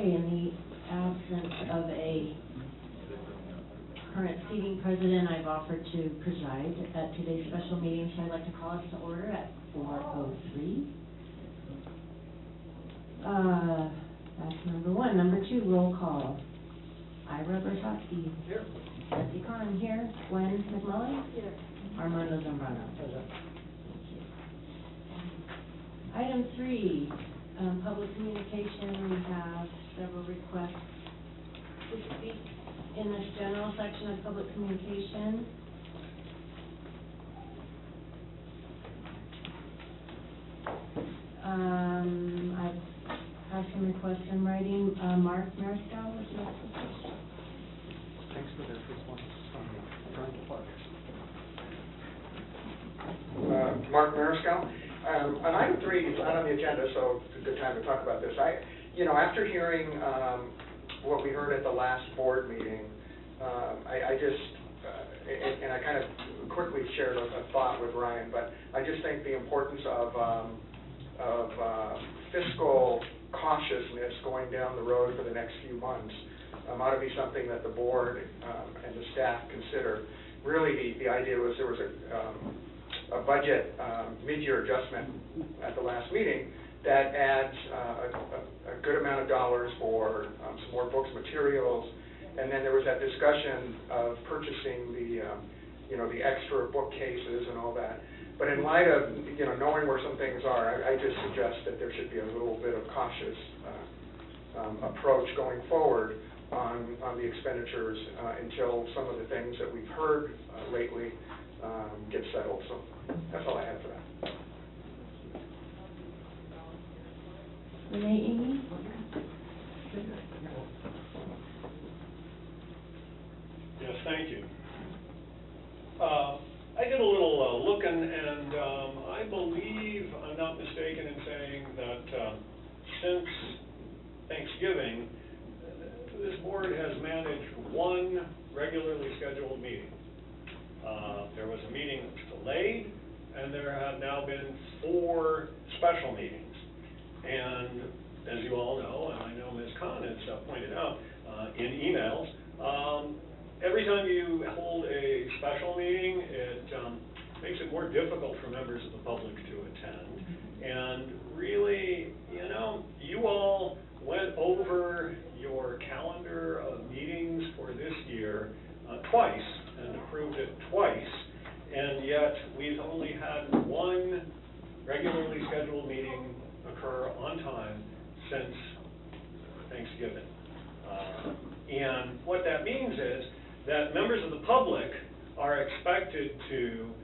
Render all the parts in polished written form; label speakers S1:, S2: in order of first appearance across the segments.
S1: Okay, in the absence of a current seating president, I've offered to preside at today's special meeting, so I'd like to call us to order at 4:03. That's number one. Number two, roll call. Ira Bersofsky.
S2: Here.
S1: Betsy Conn here. Gwen McMullen.
S3: Here.
S1: Armando Zambrano.
S2: Present.
S1: Thank you. Item three, public communication. We have several requests to speak in this general section of public communication. I have some requests in writing. Mark Mariscal, would you like to speak?
S2: Thanks for the response from Brian Clark.
S4: Mark Mariscal. On item 3, it's not on the agenda, so it's a good time to talk about this. After hearing what we heard at the last board meeting, I kind of quickly shared a thought with Ryan, but I just think the importance of fiscal cautiousness going down the road for the next few months ought to be something that the board and the staff consider. Really, the idea was there was a budget mid-year adjustment at the last meeting that adds a good amount of dollars for some more books, materials, and then there was that discussion of purchasing the extra bookcases and all that. But in light of knowing where some things are, I just suggest that there should be a little bit of cautious approach going forward on the expenditures until some of the things that we've heard lately get settled. So that's all I have for that.
S1: Renee Amy?
S5: Yes, thank you. I did a little looking, and I believe I'm not mistaken in saying that since Thanksgiving, this board has managed one regularly scheduled meeting. There was a meeting that was delayed, and there have now been 4 special meetings. And as you all know, and I know Ms. Conn has pointed out in emails, every time you hold a special meeting, it makes it more difficult for members of the public to attend. And really, you all went over your calendar of meetings for this year twice and approved it twice, and yet we've only had one regularly scheduled meeting occur on time since Thanksgiving. And what that means is that members of the public are expected to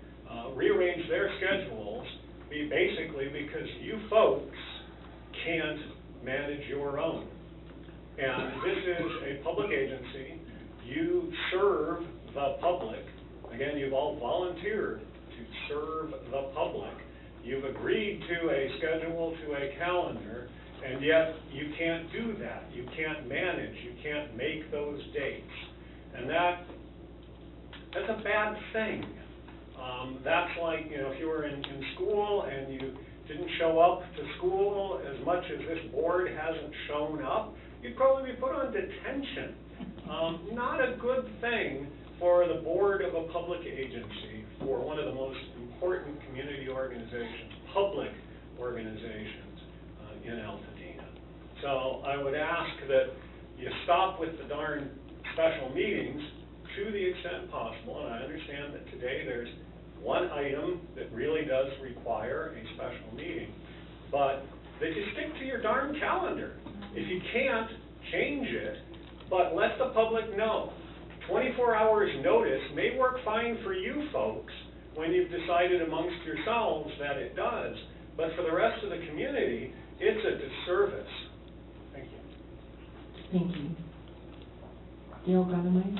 S5: rearrange their schedules basically because you folks can't manage your own. And this is a public agency. You serve the public. Again, you've all volunteered to serve the public. You've agreed to a schedule, to a calendar, and yet you can't do that. You can't manage. You can't make those dates. And that's a bad thing. That's like, if you were in school and you didn't show up to school as much as this board hasn't shown up, you'd probably be put on detention. Not a good thing for the board of a public agency, for one of the most important community organizations, public organizations in Altadena. So I would ask that you stop with the darn special meetings to the extent possible, and I understand that today there's one item that really does require a special meeting, but that you stick to your darn calendar. If you can't, change it, but let the public know. 24 hours notice may work fine for you folks when you've decided amongst yourselves that it does, but for the rest of the community, it's a disservice. Thank you.
S1: Thank you. Dale Gronemeyer?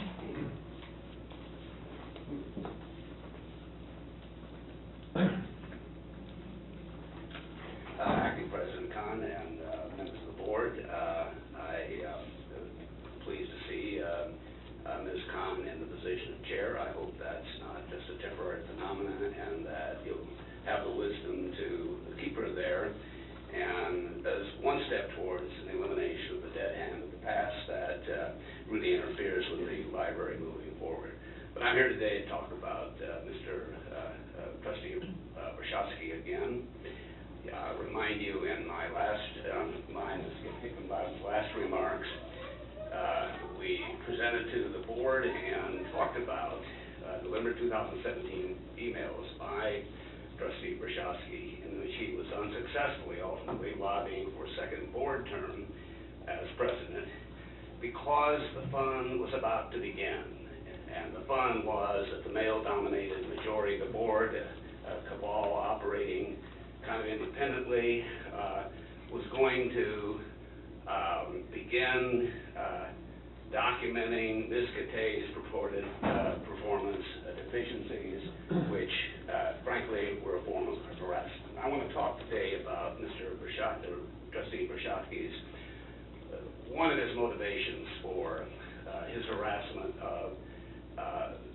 S6: Acting President Conn and members of the board, I am pleased to see Ms. Conn in the position of chair. I hope that's not just a temporary phenomenon and that you'll have the wisdom to keep her there. And as one step towards the elimination of the dead hand here today to talk about Mr. Trustee Brashofsky again. I remind you in my last remarks, we presented to the board and talked about November 2017 emails by Trustee Brashofsky, in which he was unsuccessfully ultimately lobbying for a second board term as president, because the fun was about to begin. And the fun was that the male-dominated majority of the board, a cabal operating kind of independently, was going to begin documenting Ms. Katay's purported performance deficiencies, which frankly were a form of harassment. I want to talk today about Trustee Brashofsky's one of his motivations for his harassment of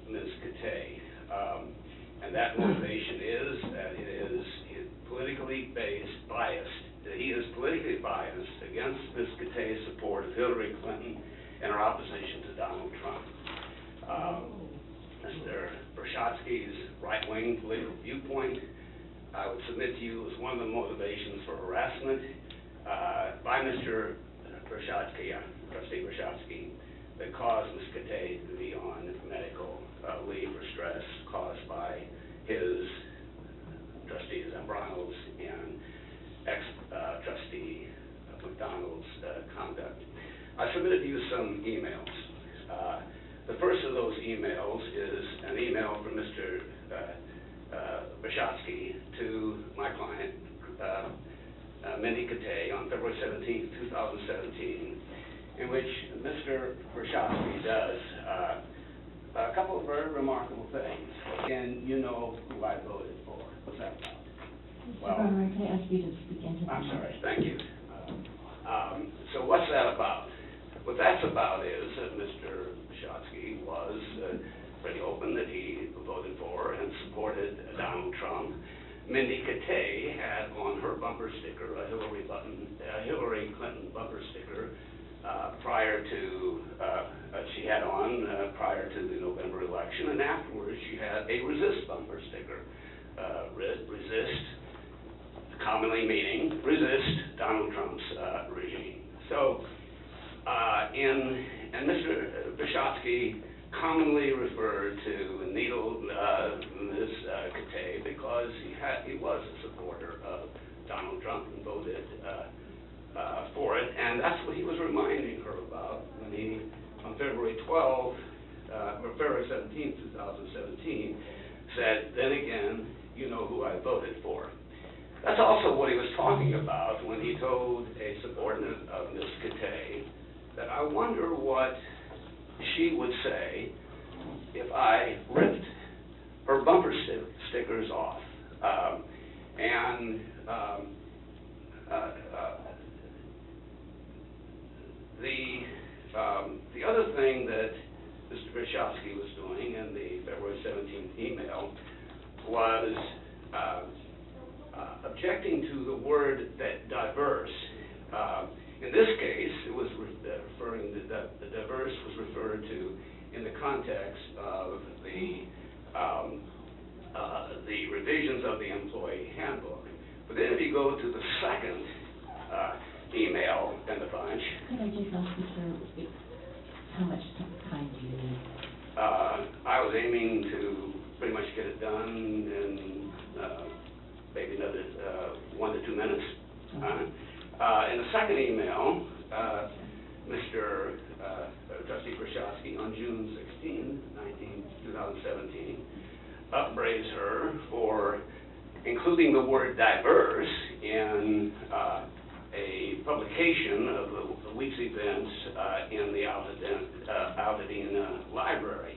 S6: Ms. Katay. And that motivation is that he is politically biased against Ms. Katay's support of Hillary Clinton and her opposition to Donald Trump. Mr. Brashofsky's right-wing political viewpoint, I would submit to you, is one of the motivations for harassment by Mr. Brashofsky, Trustee Brashofsky, that caused Ms. Katay to be on medical leave for stress caused by his Trustee Zambrano's and ex-Trustee McDonald's conduct. I submitted to you some emails. The first of those emails is an email from Mr. Brashofsky to my client, Mindy Katay, on February 17, 2017, in which Mr. Brashofsky does a couple of very remarkable things. And you know who I voted for. What's that about?
S1: Mr. Bernhardt, can I ask you to speak into the
S6: I'm
S1: mic?
S6: sorry, thank you. So what's that about? What that's about is that Mr. Brashofsky was pretty open that he voted for and supported Donald Trump. Mindy Katay had on her bumper sticker a Hillary Clinton bumper sticker prior to the November election, and afterwards she had a resist bumper sticker. Resist, commonly meaning resist Donald Trump's regime. So, and Mr. Brashofsky commonly referred to and needled Ms. Katay because he was a supporter of Donald Trump and voted for it, and that's what he was reminding her about when he, on February 17, 2017, said, "Then again, you know who I voted for." That's also what he was talking about when he told a subordinate of Ms. Katay that I wonder what she would say if I ripped her bumper stickers off. The other thing that Mr. Brashofsky was doing in the February 17th email was objecting to the word that diverse. In this case, it was referring to the diverse was referred to in the context of the revisions of the employee handbook. But then if you go to the second email in the bunch.
S1: Could I just ask you, sir, how much time do you need?
S6: I was aiming to pretty much get it done in maybe another 1 to 2 minutes.
S1: Okay.
S6: In the second email, Mr. Trustee Brashofsky on June 16, 2017, upbraids her for including the word diverse in a publication of the week's events in the Altadena Library.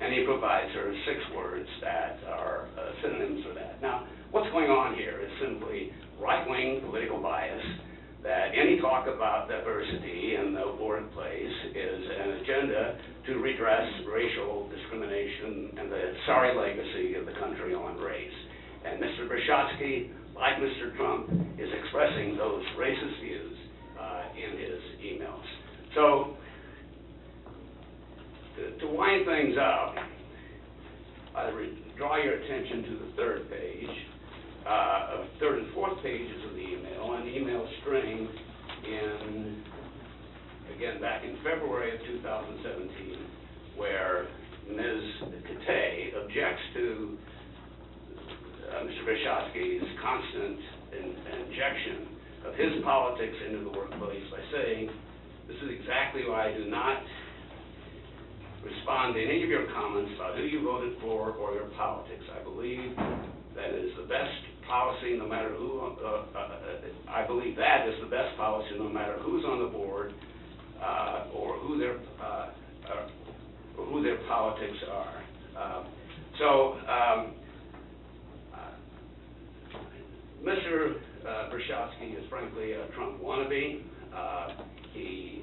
S6: And he provides her 6 words that are synonyms for that. Now, what's going on here is simply right-wing political bias, that any talk about diversity in the workplace is an agenda to redress racial discrimination and the sorry legacy of the country on race. And Mr. Brashofsky, like Mr. Trump, is expressing those racist views in his emails. So, to wind things up, pages of the email, an email string back in February of 2017, where Ms. Katay objects to Mr. Brzezinski's constant injection of his politics into the workplace by saying, this is exactly why I do not respond to any of your comments about who you voted for or your politics. I believe that is the best policy no matter who, I believe that is the best policy no matter who's on the board or who their politics are. Mr. Brzezinski is frankly a Trump wannabe. He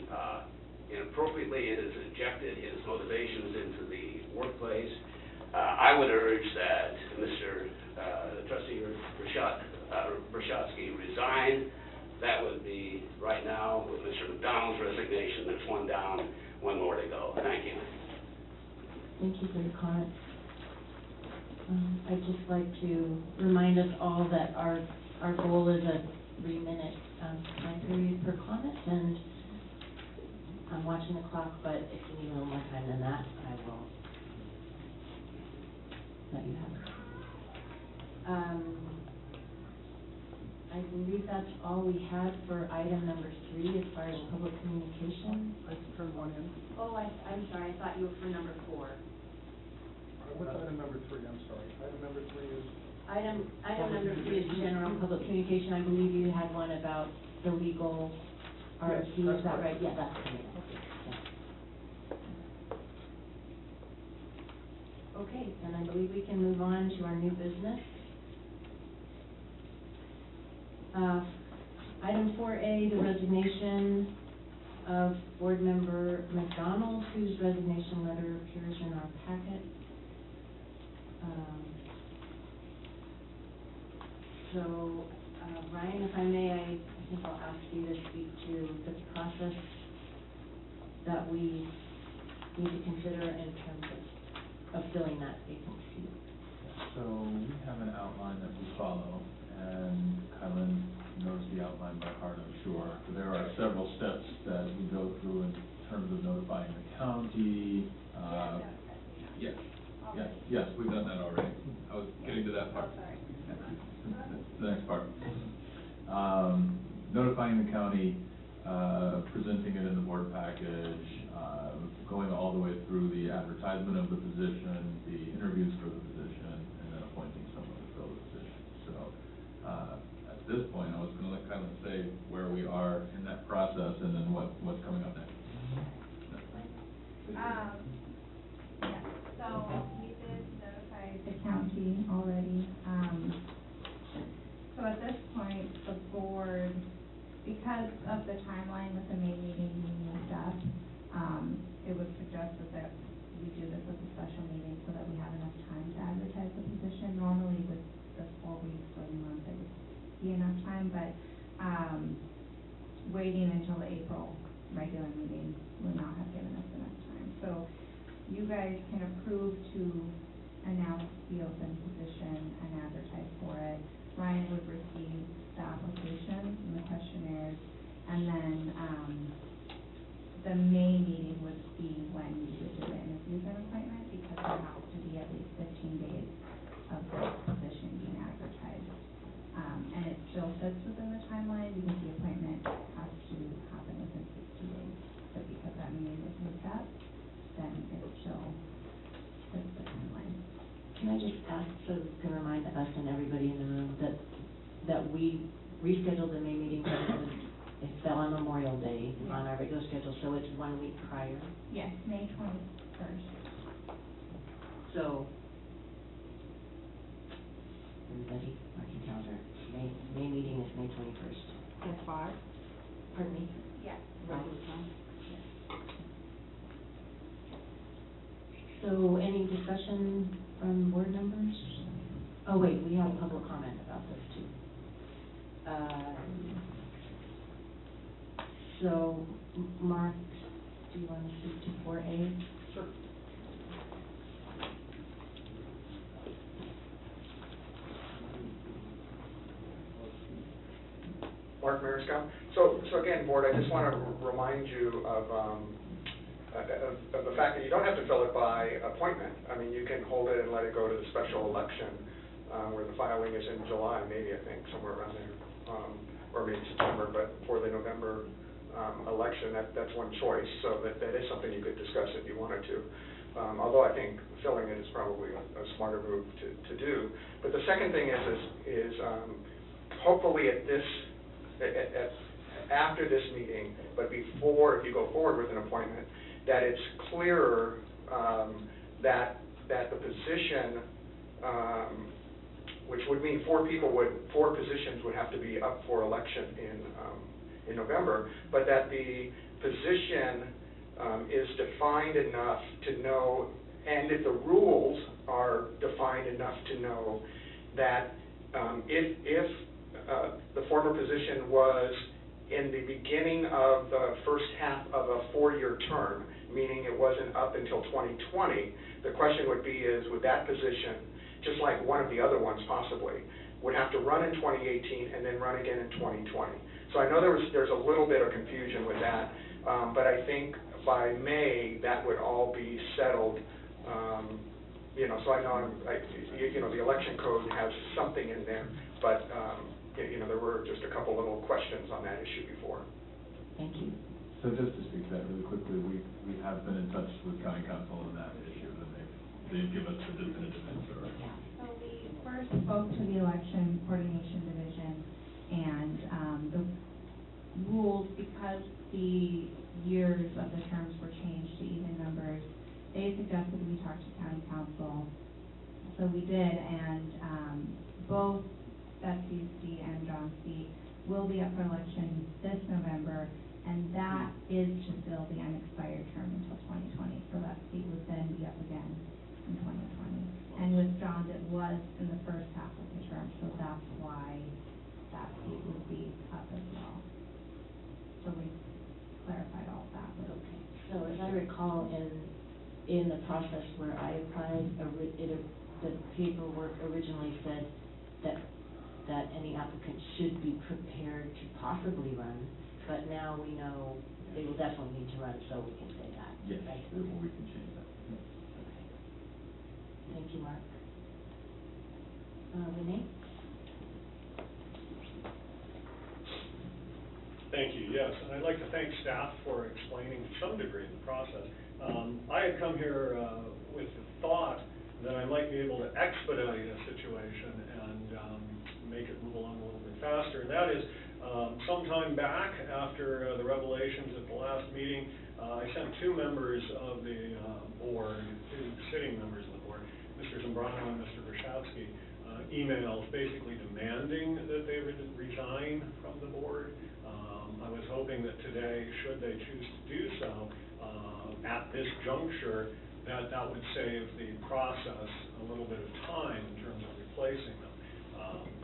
S6: inappropriately has injected his motivations into the workplace. I would urge that Mr. Trustee Brzezinski resign. That would be, right now, with Mr. McDonald's resignation, there's one down, one more to go. Thank you.
S1: Thank you for your comment. I'd just like to remind us all that our goal is a 3-minute time period per comment, and I'm watching the clock, but if you need a little more time than that, I will let you have it. I believe that's all we had for item number 3 as far as public communication.
S2: I can turn one in.
S1: Oh, I'm sorry, I thought you were for number 4.
S2: What's item number 3? I'm sorry. Item number 3 is...
S1: Item number 3 is general public communication. I believe you had one about the legal RFP,
S2: Yes,
S1: is that right?
S2: that's
S1: Yeah, that's correct. Yeah. Okay, then I believe we can move on to our new business. Item 4A, the resignation of board member McDonald, whose resignation letter appears in our packet. Ryan, if I may, I think I'll ask you to speak to the process that we need to consider in terms of filling that vacancy.
S3: So we have an outline that we follow, and Kylan knows the outline by heart, I'm sure. There are several steps that we go through in terms of notifying the county. Yes, we've done that already. I was getting to that part. The next part. Notifying the county, presenting it in the board package, going all the way through the advertisement of the position, the interviews for the position, and then appointing someone to fill the position. So at this point, I was going to let Kylan say where we are in that process and then what's coming up next.
S7: So we did notify the county already. So at this point, the board, because of the timeline with the May meeting being moved up, it was suggested that we do this as a special meeting so that we have enough time to advertise the position. Normally with the 4 weeks or a month, it would be enough time, but waiting until the April regular meeting would not have given us enough time. So you guys can approve to announce the open position and advertise for it. Ryan would receive the applications and the questionnaires, and then the May meeting would be when you would do the interviews and appointment, because there has to be at least 15 days of the position being advertised. And it still fits within the timeline because the appointment has to happen within 60 days. But because that meeting was moved up, then it still fits the timeline.
S1: Can I just ask, so you can remind us and everybody in the room that we rescheduled the May meeting, but it fell on Memorial Day on our regular schedule, so it's 1 week prior.
S7: Yes, May 21st.
S1: So, everybody, mark your calendar. May meeting is May 21st.
S8: At 5?
S1: Pardon me?
S7: Yes.
S8: Regular time?
S1: So, any discussion from board members? Oh, wait, we have public comment about this too. So, Mark, do you want to speak to 4A?
S2: Sure.
S4: Mark Mariscal. So again, board, I just want to remind you of the fact that you don't have to fill it by appointment. I mean, you can hold it and let it go to the special election, where the filing is in July, maybe, I think, somewhere around there, or maybe September, but for the November election, that's one choice, so that is something you could discuss if you wanted to. Although I think filling it is probably a smarter move to do. But the second thing is hopefully after this meeting, but before, if you go forward with an appointment, that it's clearer that the position, which would mean four positions would have to be up for election in November, but that the position is defined enough to know, and if the rules are defined enough to know that if the former position was in the beginning of the first half of a 4-year term, meaning it wasn't up until 2020, the question would be would that position, just like one of the other ones possibly, would have to run in 2018 and then run again in 2020. So I know there's a little bit of confusion with that, but I think by May that would all be settled. So I know the election code has something in there, but there were just a couple little questions on that issue before.
S1: Thank you.
S3: So just to speak to that really quickly, we have been in touch with county council on that issue, and they've given us a definitive answer.
S7: So we first spoke to the election coordination division, and the rules, because the years of the terms were changed to even numbers, they suggested we talk to county council. So we did, and both Betsy C. and John C. will be up for election this November, and that is to fill the unexpired term until 2020. So that seat would then be up again in 2020. And with John's, it was in the first half of the term, so that's why that seat would be up as well. So we clarified all of that.
S1: Okay. So as I recall, in the process where I applied, the paperwork originally said that any applicant should be prepared to possibly run, but now we know they will definitely need to run, so we can say that.
S3: Yes,
S1: Right?
S3: we can change that.
S1: Okay. Thank you, Mark. Renee?
S5: Thank you, yes, and I'd like to thank staff for explaining to some degree the process. I had come here with the thought that I might be able to expedite a situation and make it move along a little bit faster, and that is sometime back after the revelations at the last meeting, I sent two members of the board, two sitting members of the board, Mr. Zambrano and Mr. Brzezinski, emails basically demanding that they resign from the board. I was hoping that today, should they choose to do so, at this juncture, that would save the process a little bit of time in terms of replacing them.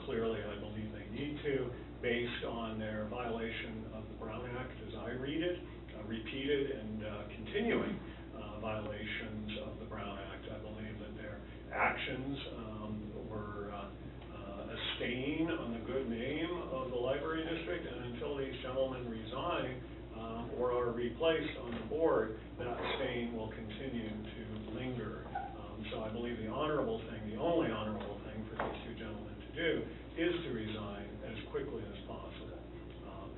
S5: Clearly, I believe they need to, based on their violation of the Brown Act, as I read it, repeated and continuing violations of the Brown Act. I believe that their actions were a stain on the good name of the library district, and until these gentlemen resign or are replaced on the board, that stain will continue to linger. So I believe the honorable thing, the only honorable thing for these two gentlemen to do is to resign as quickly as possible.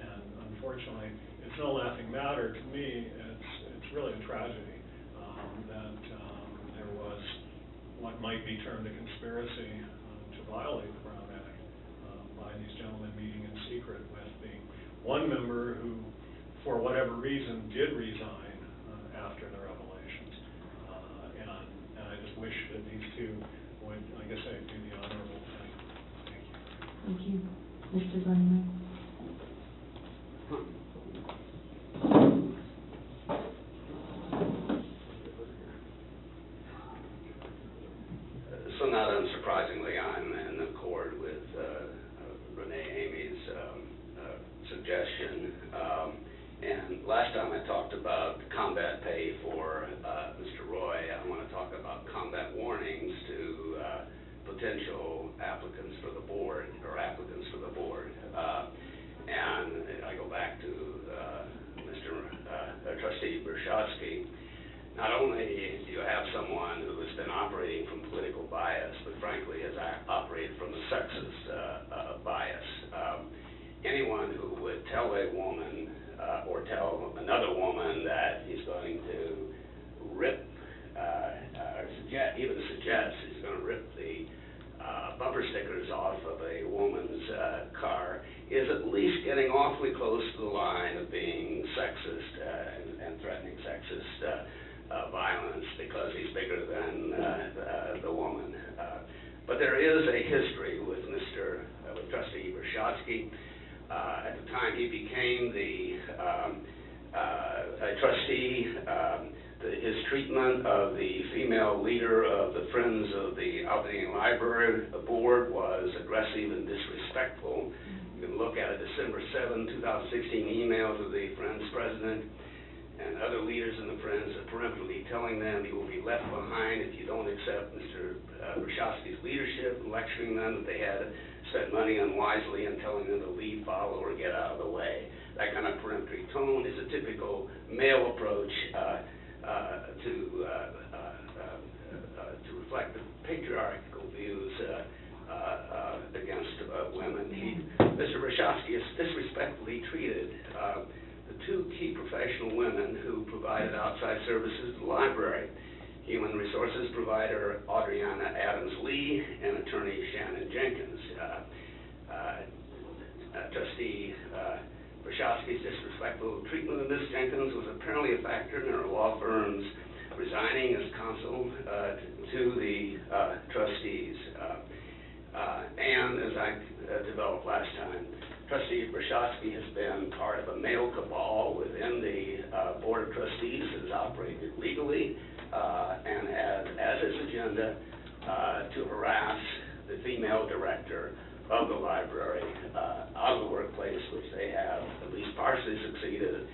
S5: And unfortunately, it's no laughing matter to me. It's really a tragedy that there was what might be termed a conspiracy to violate the Brown Act by these gentlemen meeting in secret with the one member who, for whatever reason, did resign after the revelations. And I just wish that these two would, like I say, do the honorable thing. Thank you.
S1: Thank you. Mr. Zimmerman?
S6: So not unsurprisingly, I'm in accord with Renee Amy's suggestion. And last time I talked about combat pay for Mr. Roy, I want to talk about combat warnings to potential applicants for the board, or applicants for the board. And not only do you have someone who has been operating from political bias, but frankly has operated from a sexist bias. Anyone who would tell a woman or tell another woman that he's going to rip, even suggest he's going to rip the bumper stickers off of a woman's car is at least getting awfully close to the line of being sexist and threatening sexist violence because he's bigger than the woman. But there is a history with with Trustee Brushatsky. At the time he became a trustee, his treatment of the female leader of the Friends of the Albany Library Board was aggressive and disrespectful. You can look at a December 7, 2016 email to the Friends president and other leaders in the Friends peremptorily telling them you will be left behind if you don't accept Mr. Brushatsky's leadership, and lecturing them that they had spent money unwisely and telling them to leave, follow, or get out of the way. That kind of peremptory tone is a typical male approach to reflect the patriarchal views against women. Mr. Brushatsky has disrespectfully treated the two key professional women who provided outside services to the library, human resources provider Adriana Adams-Lee and attorney Shannon Jenkins. Trustee Brushatsky's disrespectful treatment of Ms. Jenkins was apparently a factor in her law firm's resigning as counsel to the trustees. And as I developed last time, Trustee Brushatsky has been part of a male cabal within the Board of Trustees that has operated legally and has as its agenda to harass the female director of the library out of the workplace, which they have at least partially succeeded.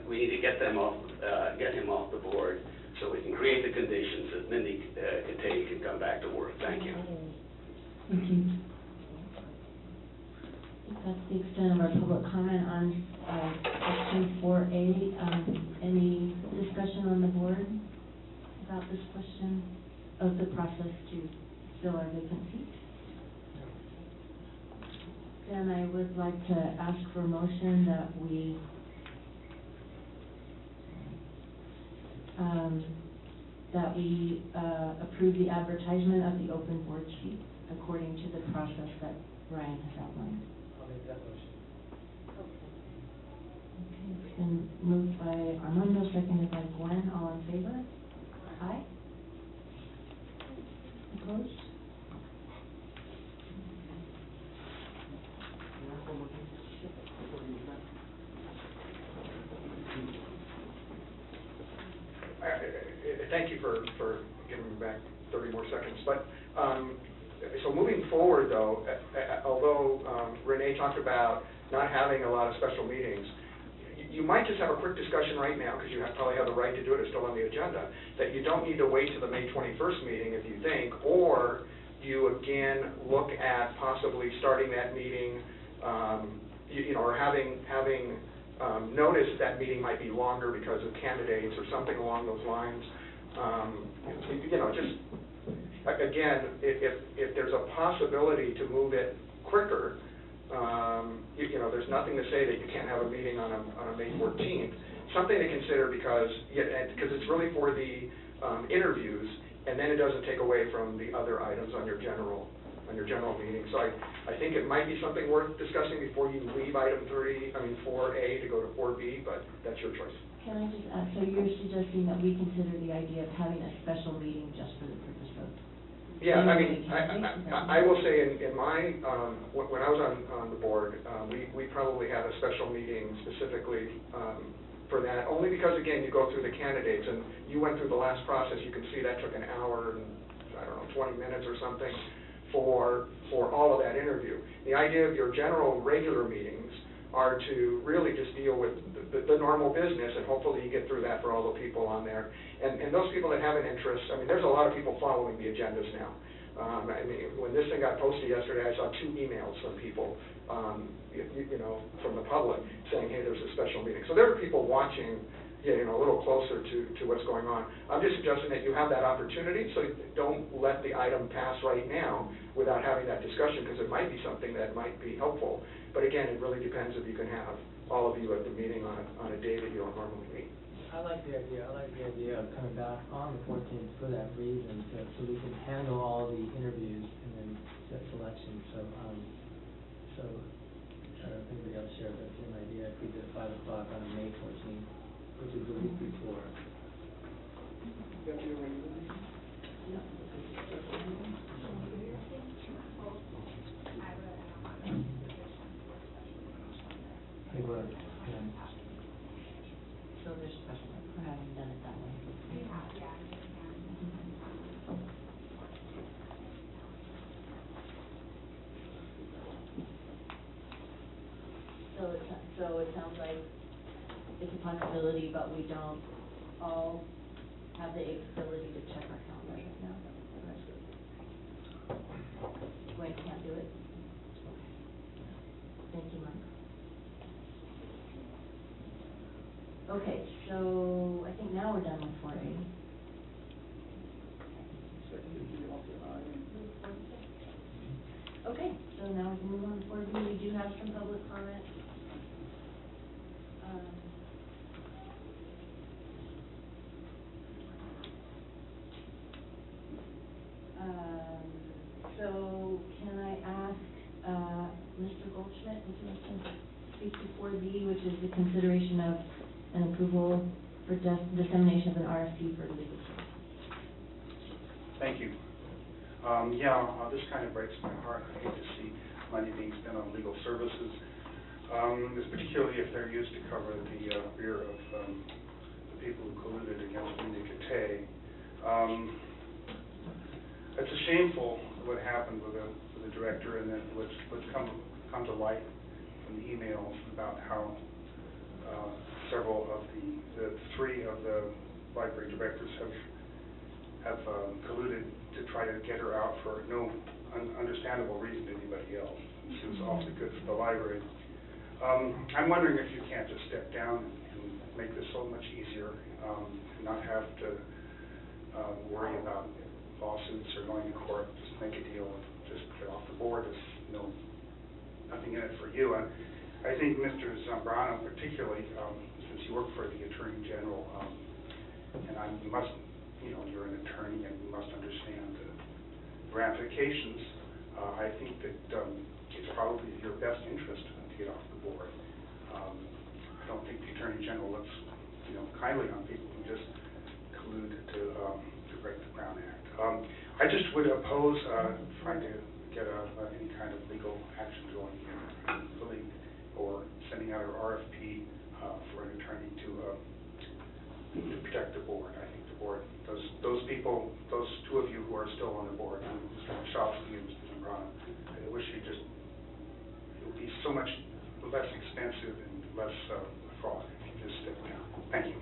S6: We need to get him off the board so we can create the conditions that Mindy Katay can come back to work. Thank you.
S1: Thank you. I think that's the extent of our public comment on section 4A. Any discussion on the board about this question of the process to fill our vacant seat? Then I would like to ask for a motion that we approve the advertisement of the open board seat according to the process that Ryan has outlined.
S2: I'll make that motion.
S1: Okay, it's been moved by Armando, seconded by Gwen. All in favor? Aye. Opposed?
S4: Thank you for giving me back 30 more seconds. But so moving forward, though, although Renee talked about not having a lot of special meetings, you might just have a quick discussion right now, because you probably have the right to do it, it's still on the agenda, that you don't need to wait to the May 21st meeting if you think, or you again look at possibly starting that meeting, or having notice that meeting might be longer because of candidates or something along those lines. Just again, if there's a possibility to move it quicker, there's nothing to say that you can't have a meeting on a May 14th. Something to consider because it's really for the interviews, and then it doesn't take away from the other items on your general meeting. So I think it might be something worth discussing before you leave item 4A to go to 4B, but that's your choice.
S1: Can I just ask, so you're suggesting that we consider the idea of having a special meeting just for the purpose of...
S4: Yeah, I will say in my, when I was on the board, we probably had a special meeting specifically for that, only because, again, you go through the candidates, and you went through the last process, you can see that took an hour and, 20 minutes or something for all of that interview. The idea of your general regular meetings are to really just deal with the normal business, and hopefully you get through that for all the people on there. And those people that have an interest, there's a lot of people following the agendas now. I mean, when this thing got posted yesterday, I saw 2 emails from people, you know, from the public, saying, hey, there's a special meeting. So there are people watching, you know, a little closer to what's going on. I'm just suggesting that you have that opportunity, so don't let the item pass right now without having that discussion, because it might be something that might be helpful. But again, it really depends if you can have all of you at the meeting on a day that you don't normally meet.
S2: I like the idea of coming back on the 14th for that reason, so we can handle all the interviews and then set selection. So I don't know if anybody else shares that same idea. If we did 5 o'clock on May 14th, which is the week before. Hey, well, yeah.
S1: So there's special, for having done it that way. So it sounds like it's a possibility, but we don't all have the ability to check our calendars right now. Gwen can't do it? Thank you, Mark. Okay, so I think now we're done with 4A. Okay, so now we can move on to 4B. We do have some public comment. So can I ask Mr. Goldschmidt, would you like to speak to 4B, which is the consideration of an approval for dissemination of an RFP for legal services?
S8: Thank you. This kind of breaks my heart. I hate to see money being spent on legal services, particularly if they're used to cover the rear of the people who colluded against Linda Katay. It's a shameful what happened with the director, and then what's come to light from the emails about how several of the 3 of the library directors have colluded to try to get her out for no understandable reason to anybody else. She was awfully good for the library. I'm wondering if you can't just step down and make this so much easier, and not have to worry about lawsuits or going to court. Just make a deal and just get off the board. There's nothing in it for you. And I think Mr. Zambrano particularly, since you work for the Attorney General, and you must, you're an attorney and you must understand the ramifications. I think that it's probably your best interest to get off the board. I don't think the Attorney General looks, kindly on people who just collude to break the Brown Act. I just would oppose trying to get any kind of legal action going here, or sending out an RFP for an attorney to protect the board. I think the board, those people, those 2 of you who are still on the board, Mr. Michalski and Mr. Zambrano, I wish it would be so much less expensive and less fraud if you just step down. Thank you.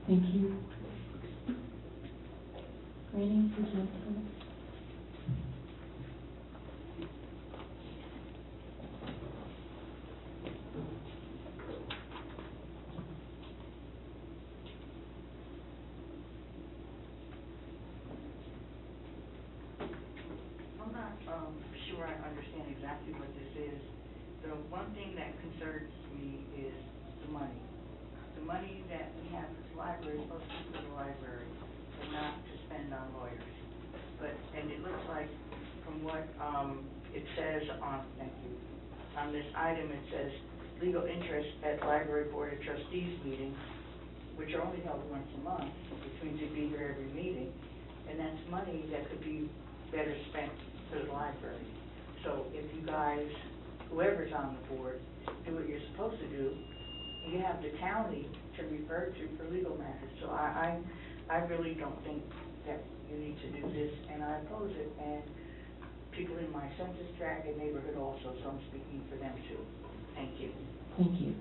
S1: Thank you. Rainey, would you like to comment?
S9: I'm not sure I understand exactly what this is. The one thing that concerns me is the money. The money that we have for the library is supposed to be for the library and not to spend on lawyers. And it looks like from what it says on this item, it says legal interest at Library Board of Trustees meetings, which are only held once a month, which means you'd be here every meeting, and that's money that could be better spent for the library. So if you guys, whoever's on the board, do what you're supposed to do, you have the county to refer to for legal matters. So I really don't think that you need to do this, and I oppose it, and people in my census tract and neighborhood also, so I'm speaking for them too. Thank you.
S1: Thank you.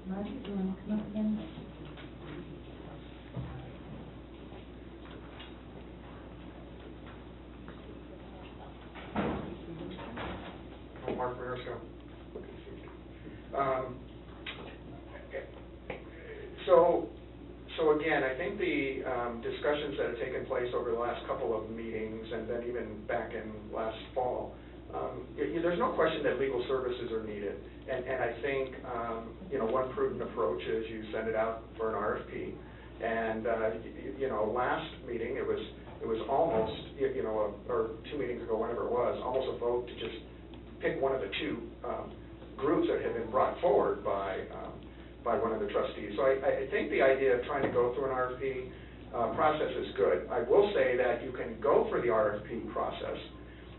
S1: Marty, do you want to come up again?
S4: Mark Marisco. So again, I think the discussions that have taken place over the last couple of meetings, and then even back in last fall, there's no question that legal services are needed. And I think, one prudent approach is you send it out for an RFP. And, last meeting, it was almost, or 2 meetings ago, whenever it was, almost a vote to just pick one of the two groups that had been brought forward by one of the trustees. So I think the idea of trying to go through an RFP process is good. I will say that you can go for the RFP process,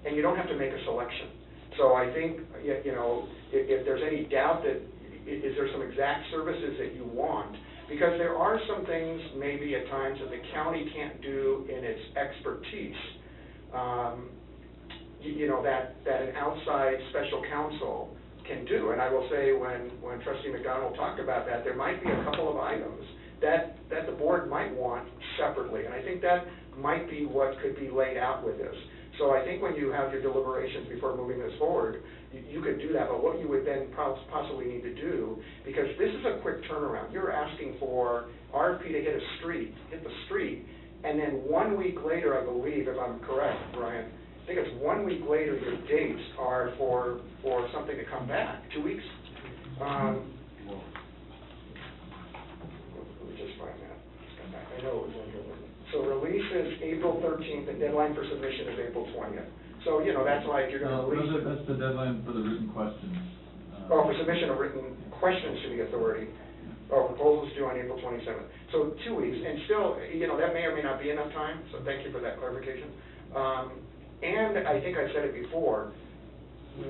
S4: and you don't have to make a selection. So I think, if there's any doubt that, is there some exact services that you want? Because there are some things maybe at times that the county can't do in its expertise, that an outside special counsel can do. And I will say, when Trustee McDonald talked about that, there might be a couple of items that the board might want separately. And I think that might be what could be laid out with this. So I think when you have your deliberations before moving this forward, you could do that. But what you would then possibly need to do, because this is a quick turnaround, you're asking for RFP to hit the street, and then 1 week later, I believe, if I'm correct, Brian, I think it's 1 week later, your dates are for something to come back. 2 weeks? Let me just find that. I know it was in here. So release is April 13th, and deadline for submission is April 20th. So, that's like you're going to release it.
S3: That's the deadline for the written questions.
S4: For submission of written questions to the authority. Proposals due on April 27th. So 2 weeks, and still, that may or may not be enough time, so thank you for that clarification. And I think I've said it before,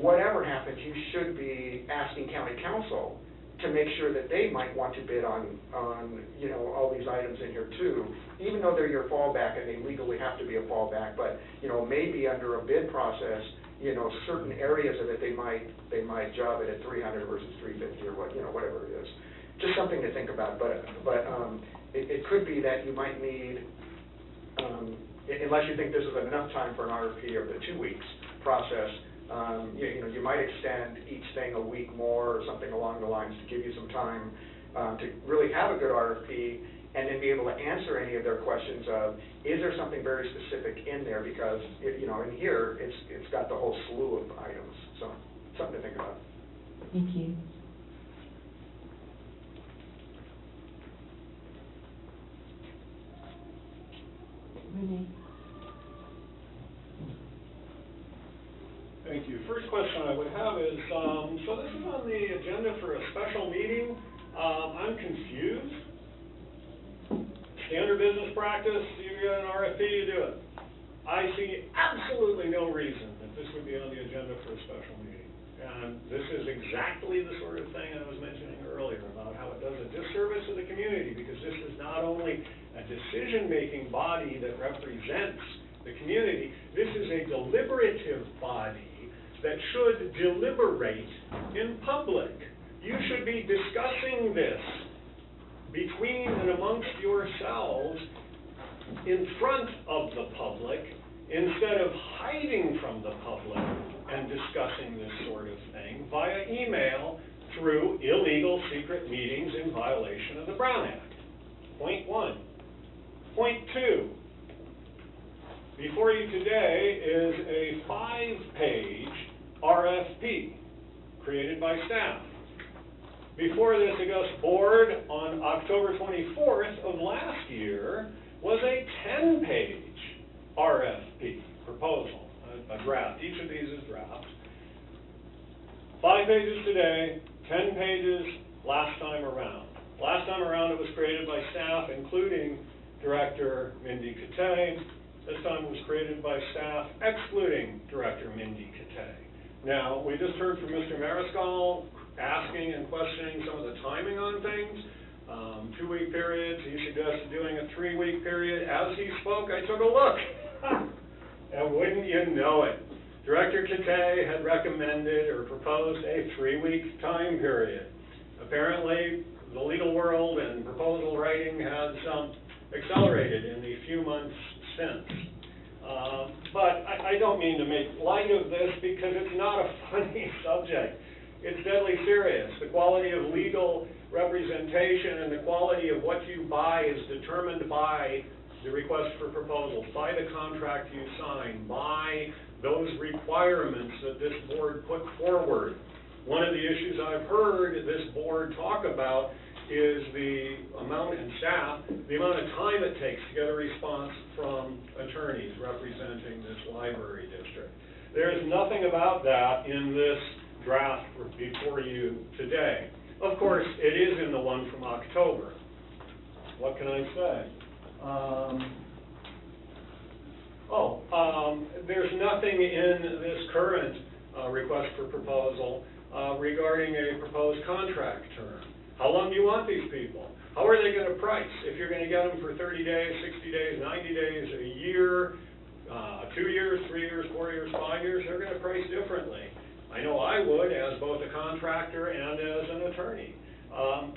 S4: whatever happens, you should be asking county council to make sure that they might want to bid on all these items in here too, even though they're your fallback and they legally have to be a fallback, but, maybe under a bid process, certain areas of it, they might job it at 300 versus 350 or whatever it is. Just something to think about, but it could be that you might need, unless you think this is enough time for an RFP of the 2 weeks process, you might extend each thing a week more or something along the lines to give you some time to really have a good RFP and then be able to answer any of their questions of, is there something very specific in there? Because, in here, it's got the whole slew of items. So, something to think about.
S1: Thank you. Renee?
S5: Thank you. First question I would have is, so this is on the agenda for a special meeting. I'm confused. Standard business practice, you get an RFP, you do it. I see absolutely no reason that this would be on the agenda for a special meeting. And this is exactly the sort of thing I was mentioning earlier about how it does a disservice to the community, because this is not only a decision-making body that represents the community, this is a deliberative body that should deliberate in public. You should be discussing this between and amongst yourselves in front of the public instead of hiding from the public and discussing this sort of thing via email through illegal secret meetings in violation of the Brown Act. Point one. Point two. Before you today is a 5-page RFP created by staff. Before this August board on October 24th of last year was a 10-page RFP proposal, a draft. Each of these is drafts. 5 pages today, 10 pages last time around. Last time around it was created by staff, including Director Mindy Katay. This time it was created by staff, excluding Director Mindy Katay. Now, we just heard from Mr. Mariscal asking and questioning some of the timing on things. 2-week periods, he suggested doing a 3-week period. As he spoke, I took a look. And wouldn't you know it, Director Katay had recommended or proposed a 3-week time period. Apparently, the legal world and proposal writing has accelerated in the few months since. But I I don't mean to make light of this because it's not a funny subject. It's deadly serious. The quality of legal representation and the quality of what you buy is determined by the request for proposal, by the contract you sign, by those requirements that this board put forward. One of the issues I've heard this board talk about is the amount, and staff, the amount of time it takes to get a response from attorneys representing this library district. There is nothing about that in this draft before you today. Of course, it is in the one from October. What can I say? There's nothing in this current request for proposal regarding a proposed contract term. How long do you want these people? How are they going to price? If you're going to get them for 30 days, 60 days, 90 days, a year, 2 years, 3 years, 4 years, 5 years, they're going to price differently. I know I would as both a contractor and as an attorney.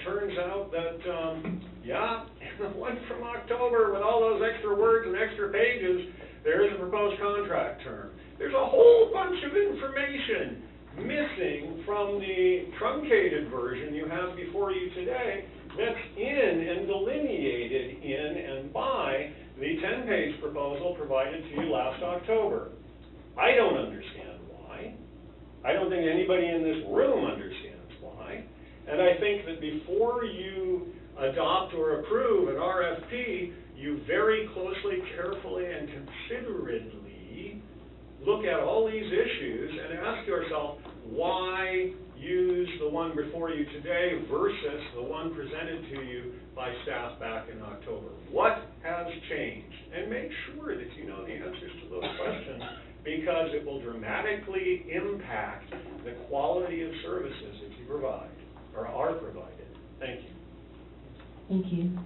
S5: Turns out that, in the one from October with all those extra words and extra pages, there is a proposed contract term. There's a whole bunch of information missing from the truncated version you have before you today that's in and delineated in and by the 10-page proposal provided to you last October. I don't understand why. I don't think anybody in this room understands why. And I think that before you adopt or approve an RFP, you very closely, carefully, and considerately look at all these issues and ask yourself, why use the one before you today versus the one presented to you by staff back in October? What has changed? And make sure that you know the answers to those questions, because it will dramatically impact the quality of services that you provide, or are provided. Thank you.
S1: Thank you.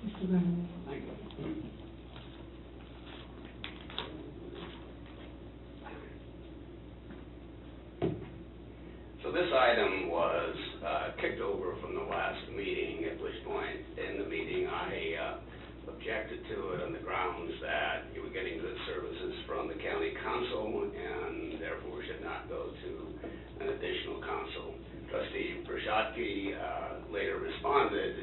S1: Mr. Brennan.
S6: Thank you. So this item was kicked over from the last meeting, at which point in the meeting I objected to it on the grounds that you were getting good services from the county council and therefore should not go to an additional council. Trustee Brzezinski later responded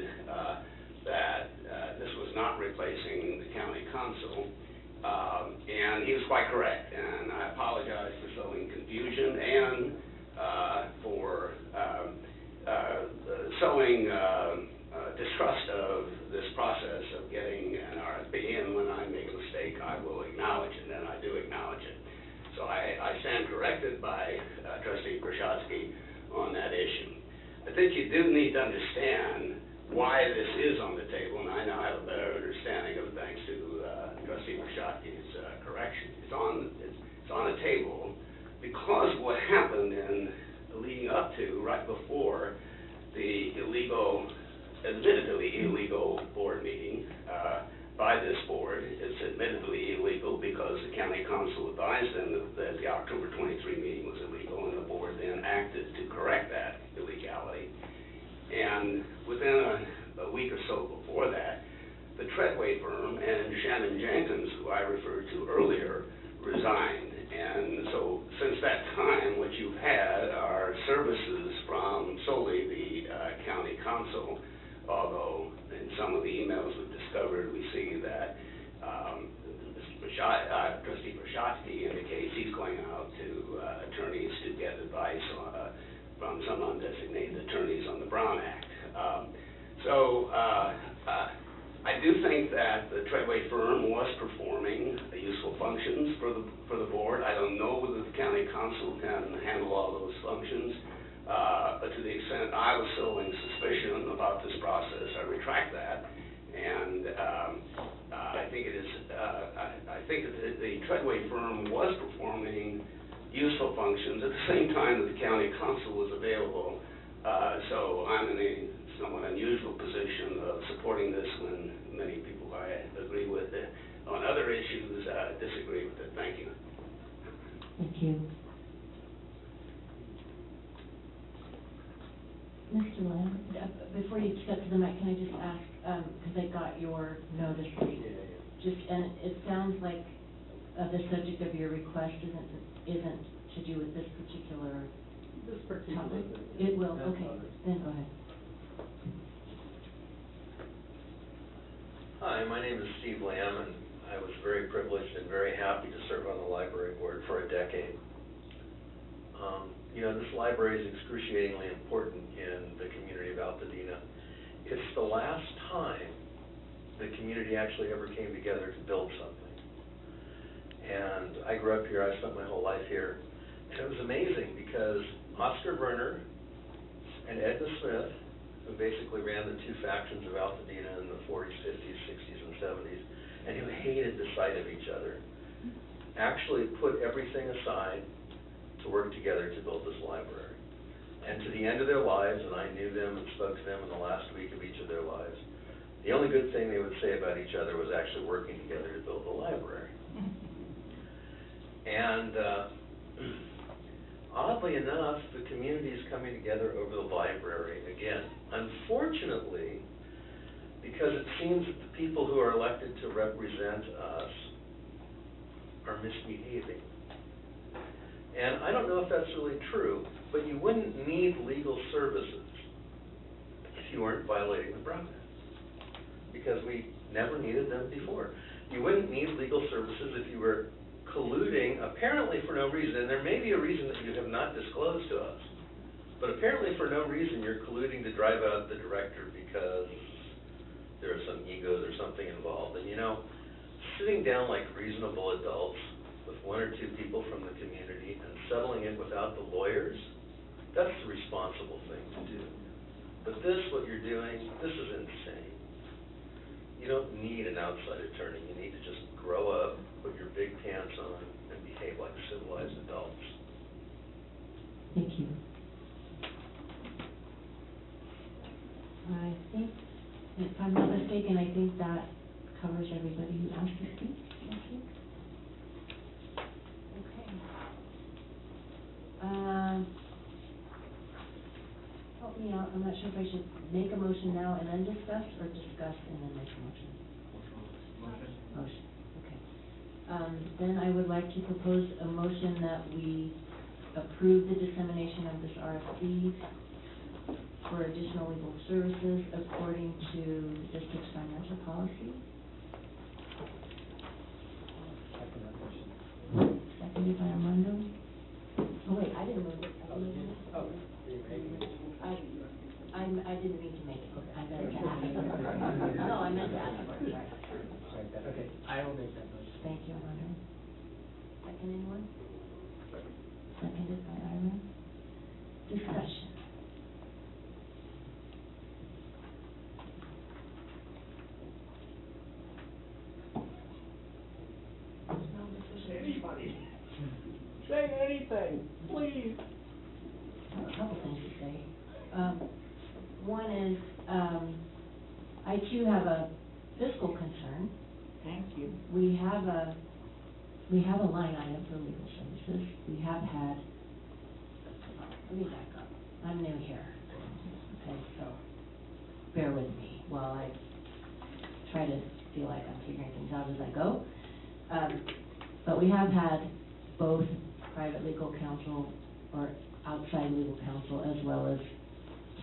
S6: that this was not replacing the county council, and he was quite correct, and I apologize for sowing confusion and for sowing distrust of this process of getting an RFP, and when I make a mistake, I will acknowledge it, and I do acknowledge it. So I stand corrected by Trustee Brzezinski on that issue. I think you do need to understand why this is on the table, and I now have a better understanding of it thanks to Trustee Brzezinski's correction. It's on the table because what happened in leading up to, right before the admittedly illegal board meeting by this board. It's admittedly illegal because the county council advised them that the October 23 meeting was illegal, and the board then acted to correct that illegality. And within a week or so before that, the Treadway firm and Shannon Jenkins, who I referred to earlier, resigned. And so since that time, what you've had are services from solely the county council, although in some of the emails we've discovered, we see that Trustee Brzezinski indicates he's going out to attorneys to get advice from some undesignated attorneys on the Brown Act. I do think that the Treadway firm was performing useful functions for the board. I don't know whether the county council can handle all those functions, but to the extent I was sowing suspicion about this process, I retract that. And I think it is. I think that the Treadway firm was performing useful functions at the same time that the county council was available. So I'm in a somewhat unusual position of supporting this when many people I agree with it. On other issues, disagree with it. Thank you.
S1: Thank you. Mr. Lamb, before you step to the mic, can I just ask, because I got your notice. just, and it sounds like, the subject of your request isn't to do with this particular
S2: This particular
S1: topic?
S2: thing.
S1: It will,
S2: That's
S1: okay,
S2: others.
S1: then go ahead.
S10: Hi, my name is Steve Lamb, and I was very privileged and very happy to serve on the library board for a decade. You know, this library is excruciatingly important in the community of Altadena. It's the last time the community actually ever came together to build something. And I grew up here, I spent my whole life here, and it was amazing because Oscar Werner and Edna Smith, who basically ran the two factions of Altadena in the 40s, 50s, 60s, and 70s, and who hated the sight of each other, actually put everything aside to work together to build this library. And to the end of their lives, and I knew them and spoke to them in the last week of each of their lives, the only good thing they would say about each other was actually working together to build the library. And oddly enough, the community is coming together over the library again. Unfortunately, because it seems that the people who are elected to represent us are misbehaving. And I don't know if that's really true, but you wouldn't need legal services if you weren't violating the Brown Act, because we never needed them before. You wouldn't need legal services if you were colluding, apparently for no reason, and there may be a reason that you have not disclosed to us, but apparently for no reason you're colluding to drive out the director because there are some egos or something involved. And you know, sitting down like reasonable adults with one or two people from the community and settling it without the lawyers, that's the responsible thing to do. But this, what you're doing, this is insane. You don't need an outside attorney. You need to just grow up, put your big pants on, and behave like civilized adults.
S1: Thank you. I think, if I'm not mistaken, I think that covers everybody who asked to speak. Thank you. Okay. Help me out, I'm not sure if I should make a motion now and then discuss, or discuss and then make a motion. Motion, okay. Then I would like to propose a motion that we approve the dissemination of this RFP for additional legal services according to the district's financial policy.
S2: Second that motion.
S1: Seconded by Armando. Oh, wait, I didn't move it.
S2: Oh, you did? Oh, you're making it.
S1: I didn't mean to make it. I meant to ask for it. No, I meant to ask for it, sorry.
S2: Right, okay, I will make that motion.
S1: Thank you, Armando. Second, anyone? Seconded by Ira. Discussion.
S5: Anybody, say anything, please.
S1: A couple things to say. One is, I too have a fiscal concern.
S9: Thank you.
S1: We have a line item for legal services. We have had, let me back up. I'm new here. Okay, so bear with me while I try to feel like I'm figuring things out as I go. But we have had both private legal counsel or outside legal counsel as well as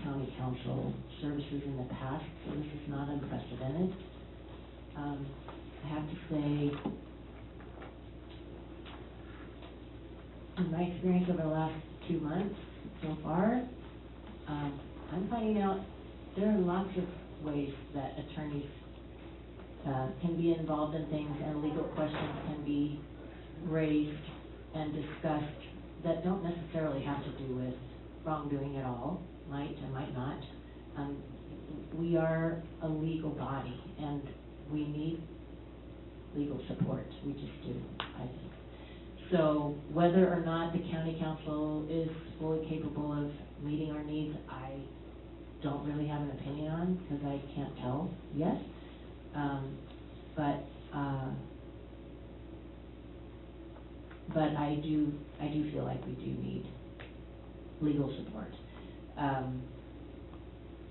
S1: county counsel services in the past, so this is not unprecedented. I have to say, in my experience over the last 2 months so far, I'm finding out there are lots of ways that attorneys can be involved in things and legal questions can be raised and discussed that don't necessarily have to do with wrongdoing at all, might and might not. We are a legal body and we need legal support, we just do, I think. So whether or not the county council is fully capable of meeting our needs, I don't really have an opinion on, because I can't tell yet. But I do feel like we do need legal support.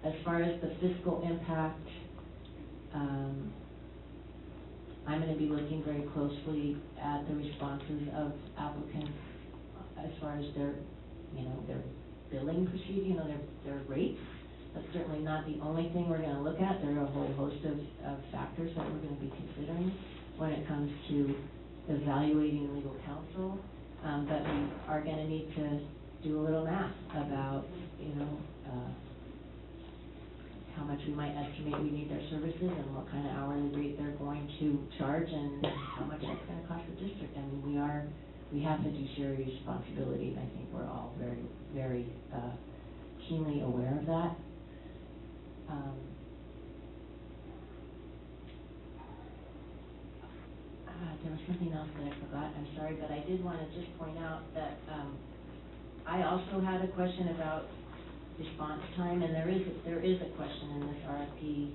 S1: As far as the fiscal impact, I'm I'm gonna be looking very closely at the responses of applicants as far as their, their billing procedure, their rates. That's certainly not the only thing we're gonna look at. There are a whole host of factors that we're gonna be considering when it comes to evaluating legal counsel. But we are gonna need to do a little math about, how much we might estimate we need their services and what kind of hourly rate they're going to charge and how much that's gonna cost the district. I mean, we have fiduciary responsibility, and I think we're all very, very, keenly aware of that. There was something else that I forgot, I'm sorry, but I did wanna just point out that, I also had a question about response time, and there is a question in this RFP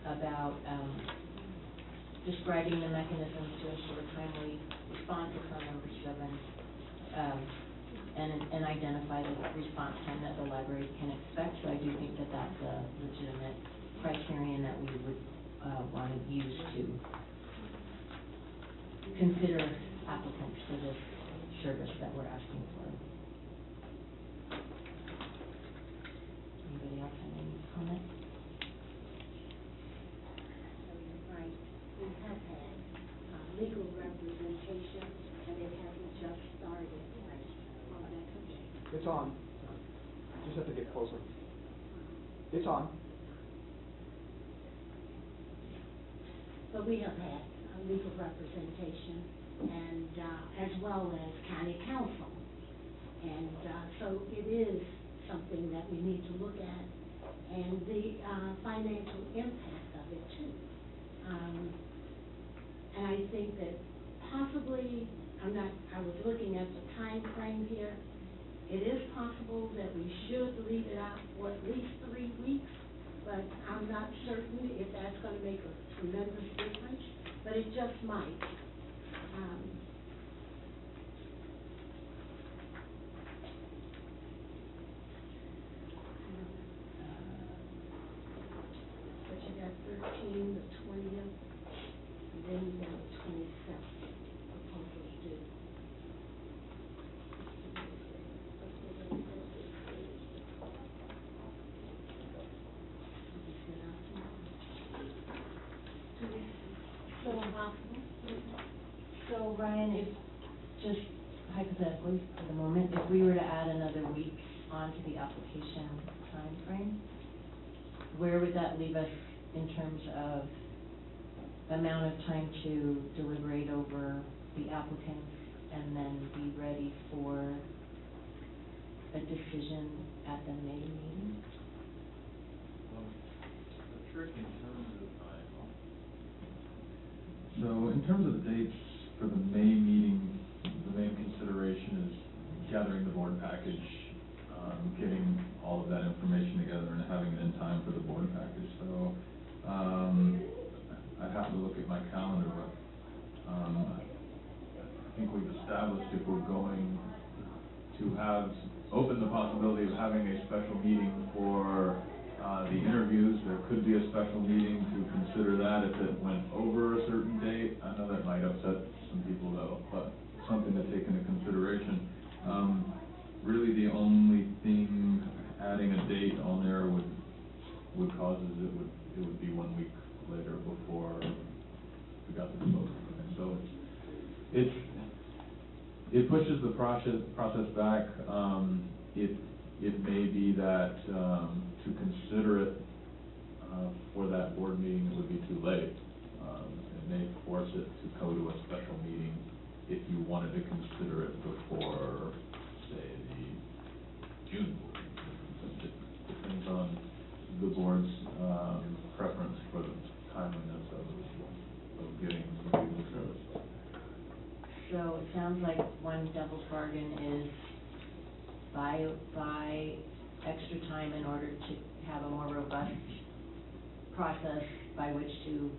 S1: about, describing the mechanisms to ensure timely response on number 7, and identify the response time that the library can expect. So I do think that that's a legitimate criterion that we would, want to use to consider applicants for this service that we're asking for. Anybody else have any comments?
S11: Right, we have had legal representation, and it hasn't just started, right? Oh, that's okay.
S12: It's on. Just have to get closer. It's on.
S11: But we have had legal representation, and as well as county council. And so it is something that we need to look at, and the financial impact of it too. And I think that possibly, I was looking at the time frame here. It is possible that we should leave it out for at least 3 weeks, but I'm not certain if that's gonna make a tremendous difference, but it just might. But you got 13, the 20th, and then you got the 27th, proposals due.
S1: So Ryan, if, just hypothetically for the moment, if we were to add another week onto the application timeframe, where would that leave us in terms of amount of time to deliberate over the applicants and then be ready for a decision at the May meeting?
S3: Well, the trick in terms of time. So in terms of the dates for the May meeting, the main consideration is gathering the board package, getting all of that information together and having it in time for the board package. So, I'd have to look at my calendar, but, I think we've established if we're going to open the possibility of having a special meeting for, the interviews, there could be a special meeting to consider that if it went over a certain date. I know that might upset some people though, but something to take into consideration. Really the only thing adding a date on there would cause is it would be 1 week later before we got the proposal. So it pushes the process back. It may be that, to consider it, for that board meeting, it would be too late. It may force it to go to a special meeting if you wanted to consider it before, say, the June board. It depends on the board's, preference for the timeliness of getting the service.
S1: So it sounds like one devil's bargain is buy extra time in order to have a more robust process by which to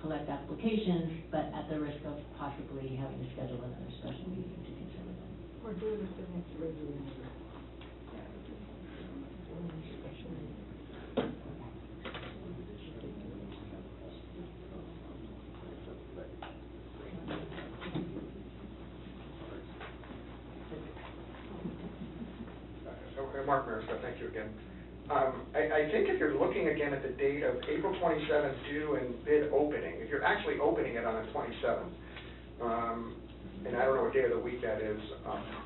S1: collect applications, but at the risk of possibly having to schedule another special meeting to consider them.
S12: We're doing it the next regular meeting.
S4: Mark Marisco, thank you again. I think if you're looking again at the date of April 27th due and bid opening, if you're actually opening it on the 27th, and I don't know what day of the week that is,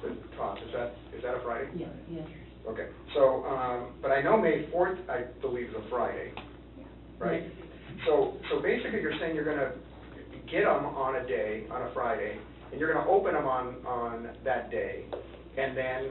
S4: the top, is that a Friday?
S1: Yes, yes.
S4: Okay, so, but I know May 4th, I believe, is a Friday, right? So basically, you're saying you're gonna get them on a day, on a Friday, and you're gonna open them on that day, and then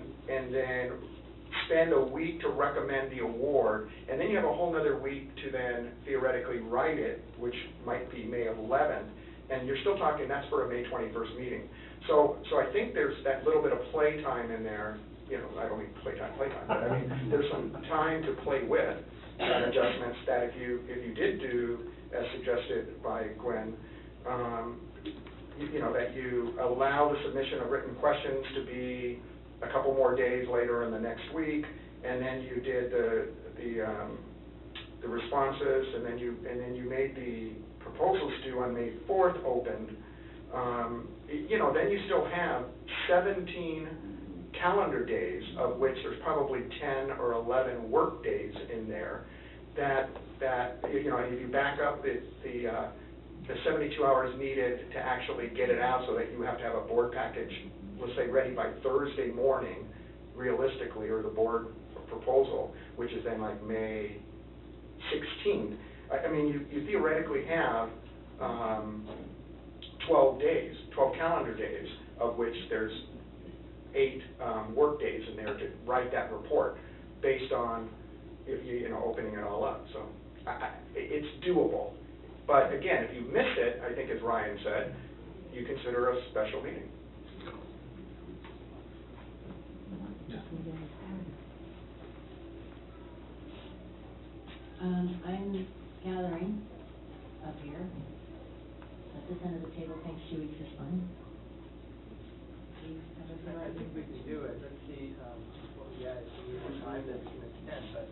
S4: spend a week to recommend the award, and then you have a whole nother week to then theoretically write it, which might be May 11th, and you're still talking, that's for a May 21st meeting. So I think there's that little bit of play time in there, you know, I don't mean playtime, but I mean, there's some time to play with adjustments that if you did do, as suggested by Gwen, you know, that you allow the submission of written questions to be a couple more days later in the next week, and then you did the responses, and then you made the proposals due on May 4th open. You know, then you still have 17 calendar days, of which there's probably 10 or 11 work days in there. That you know, if you back up the 72 hours needed to actually get it out, so that you have to have a board package, let's say, ready by Thursday morning, realistically, or the board proposal, which is then like May 16th. I mean, you theoretically have 12 days, 12 calendar days, of which there's 8 work days in there to write that report, based on, if you know, opening it all up. So it's doable. But again, if you miss it, I think as Ryan said, you consider a special meeting.
S1: I'm gathering up here. At this end of the table, thinks 2 weeks is fine.
S2: I think we can do it. Let's see, what we got, if we have time that we can extend, but,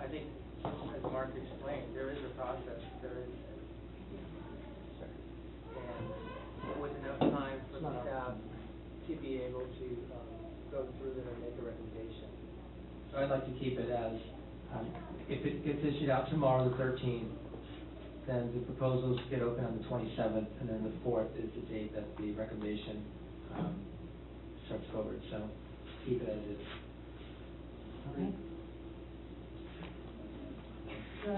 S2: I think, as Mark explained, there is a process, and with enough time for the staff to be able to, go through them and make a recommendation. So I'd like to keep it as, if it gets issued out tomorrow, the 13th, then the proposals get open on the 27th, and then the 4th is the date that the recommendation starts forward, so keep it as is.
S1: Okay. So,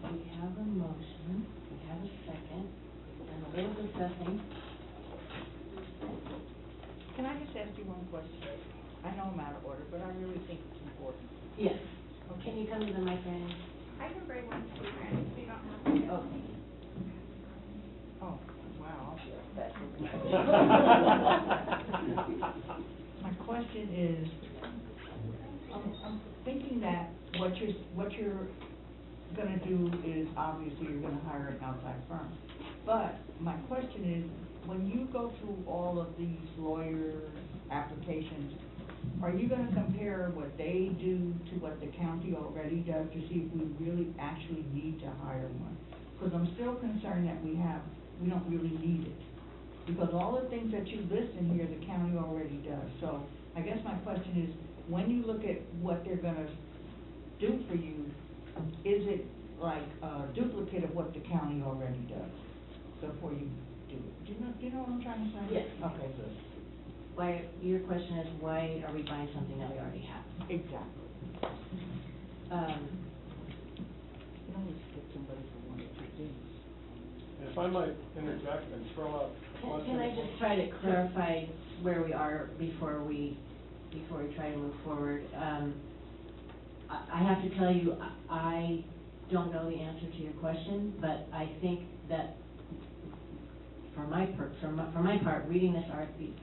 S1: we have a motion, we have a second, and a little discussing.
S9: Can I just ask you one question? I know I'm out of order, but I really think it's important.
S1: Yes. Can you come to the mic, Randy?
S7: I can bring one to you, Randy, so you don't have to.
S1: Okay.
S9: Oh, wow, I'll be upset. My question is, I'm thinking that what you're gonna do is, obviously, you're gonna hire an outside firm. But my question is, when you go through all of these lawyer applications, are you gonna compare what they do to what the county already does to see if we really actually need to hire one? Because I'm still concerned that we don't really need it. Because all the things that you list in here, the county already does. So I guess my question is, when you look at what they're gonna do for you, is it like a duplicate of what the county already does before you do it? Do you know what I'm trying to say?
S1: Yes.
S9: Okay, good.
S1: Why, your question is, why are we buying something that we already have?
S9: Exactly. You don't need to get somebody for one or two things.
S12: If I might interject and throw out a question.
S1: Can I just try to clarify where we are before we try to move forward? I have to tell you, I don't know the answer to your question, but I think that for my part, reading this RFP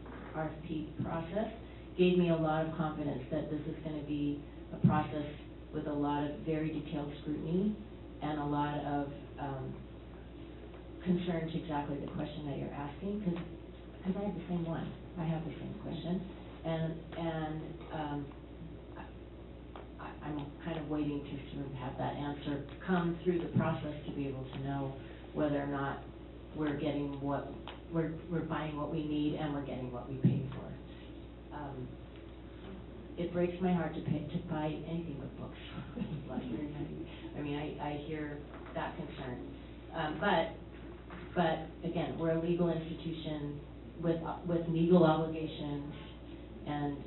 S1: process gave me a lot of confidence that this is going to be a process with a lot of very detailed scrutiny and a lot of concern to exactly the question that you're asking, because I have the same one. I have the same question, and I'm kind of waiting to sort of have that answer come through the process to be able to know whether or not we're getting what we're buying what we need and we're getting what we paid for. it breaks my heart to buy anything but books. I mean, I hear that concern. But again, we're a legal institution with legal obligations, and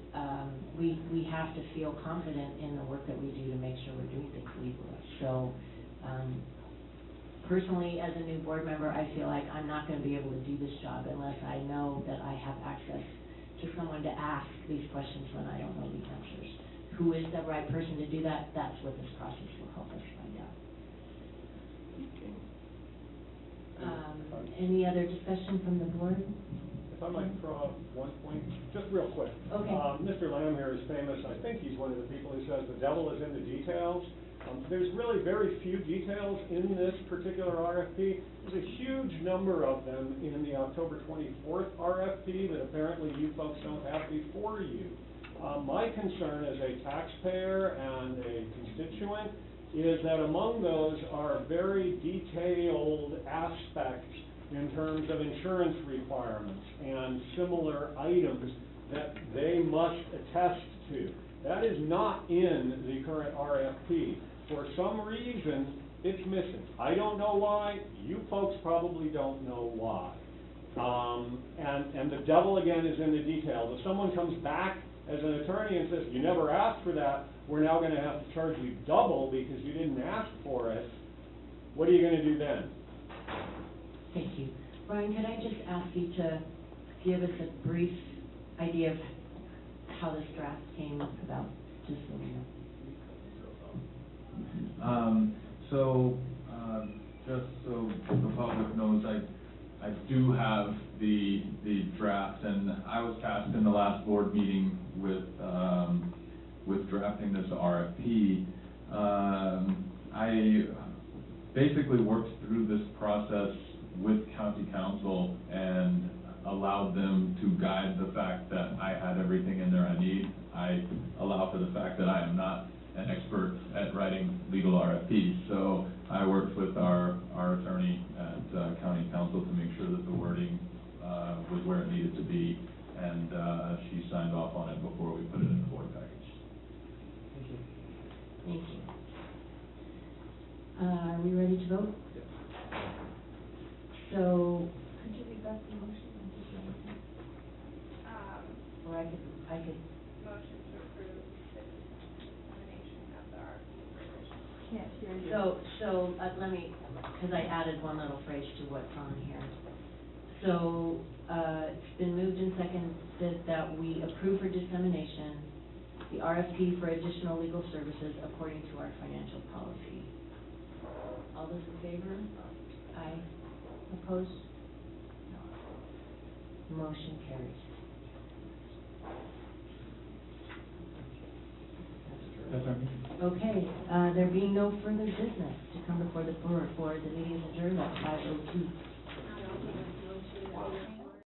S1: we have to feel confident in the work that we do to make sure we're doing things legally. So, personally, as a new board member, I feel like I'm not going to be able to do this job unless I know that I have access to someone to ask these questions when I don't know the answers. Who is the right person to do that? That's what this process will help us find out. Any other discussion from the board?
S12: If I might throw out one point, just real quick.
S1: Okay.
S12: Mr. Lamb here is famous. I think he's one of the people who says the devil is in the details. There's really very few details in this particular RFP. There's a huge number of them in the October 24th RFP that apparently you folks don't have before you. My concern as a taxpayer and a constituent is that among those are very detailed aspects in terms of insurance requirements and similar items that they must attest to. That is not in the current RFP. For some reason, it's missing. I don't know why. You folks probably don't know why. And the devil, again, is in the details. If someone comes back as an attorney and says, you never asked for that, we're now going to have to charge you double because you didn't ask for it, what are you going to do then?
S1: Thank you. Brian, could I just ask you to give us a brief idea of how this draft came about, just so we know?
S3: Just so the public knows, I do have the draft, and I was tasked in the last board meeting with drafting this RFP. I basically worked through this process with county council and allowed them to guide the fact that I had everything in there I need. I allow for the fact that I am not an expert at writing legal RFPs, so I worked with our attorney at county council to make sure that the wording was where it needed to be, and she signed off on it before we put it in the board package.
S2: Thank you.
S1: Thank you. Are we ready to vote?
S12: Yes.
S1: So,
S7: Could you read back the motion?
S1: or I could,
S13: Motion to approve the dissemination of the RFP provision.
S7: Can't hear you.
S1: so, let me, because I added one little phrase to what's on here. So, it's been moved and seconded that we approve for dissemination the RFP for additional legal services according to our financial policy. All those in favor? Aye. Opposed? No. Motion carries.
S3: Yes, sir.
S1: Okay, there being no further business to come before the board, the meeting is adjourned at 5:02.